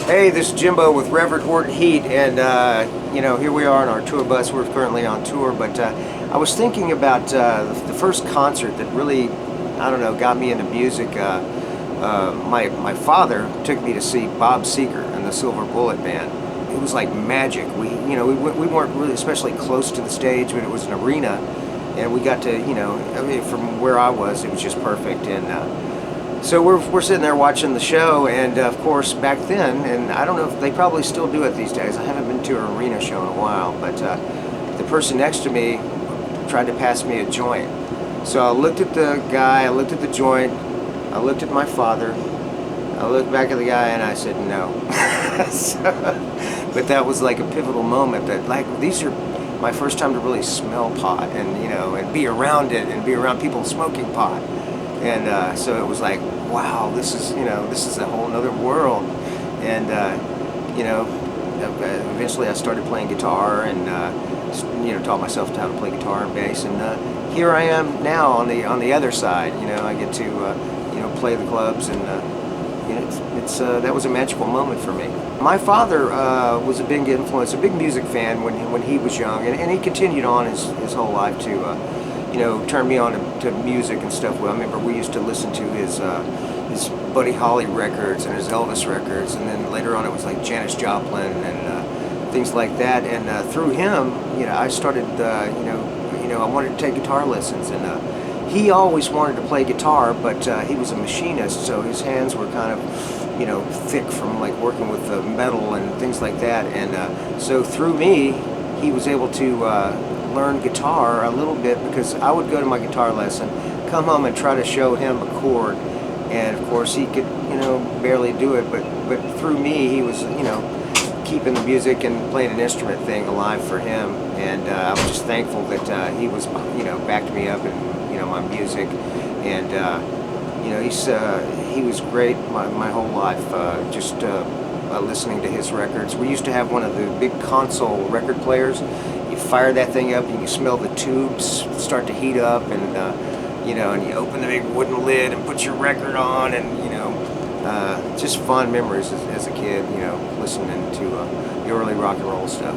Hey, this is Jimbo with Reverend Horton Heat, and here we are on our tour bus. We're currently on tour, but I was thinking about the first concert that really, I don't know, got me into music. My father took me to see Bob Seger and the Silver Bullet Band. It was like magic. We weren't really especially close to the stage, but it was an arena, and we got to, from where I was, it was just perfect. And so we're sitting there watching the show, and of course back then, and I don't know if they probably still do it these days. I haven't been to an arena show in a while, but the person next to me tried to pass me a joint. So I looked at the guy, I looked at the joint, I looked at my father, I looked back at the guy, and I said no. But that was like a pivotal moment. That like these are my first time to really smell pot, and and be around it, and be around people smoking pot. And so it was like, wow, this is a whole nother world. And eventually I started playing guitar, and taught myself how to play guitar and bass. And here I am now on the other side. I get to play the clubs, and that was a magical moment for me. My father was a big influence, a big music fan when he was young, and he continued on his whole life to turned me on to music and stuff. Well, I remember we used to listen to his Buddy Holly records and his Elvis records, and then later on it was like Janis Joplin and things like that. And through him, I started, I wanted to take guitar lessons, and he always wanted to play guitar, but he was a machinist, so his hands were kind of, thick from like working with metal and things like that. And so through me, he was able to learn guitar a little bit, because I would go to my guitar lesson, come home and try to show him a chord, and of course he could barely do it, but through me he was keeping the music and playing an instrument thing alive for him. And I was just thankful that he was backed me up in my music. And he was great my whole life, just listening to his records. We used to have one of the big console record players. You fire that thing up, you can smell the tubes start to heat up, and and you open the big wooden lid and put your record on, and just fond memories as a kid, listening to the early rock and roll stuff.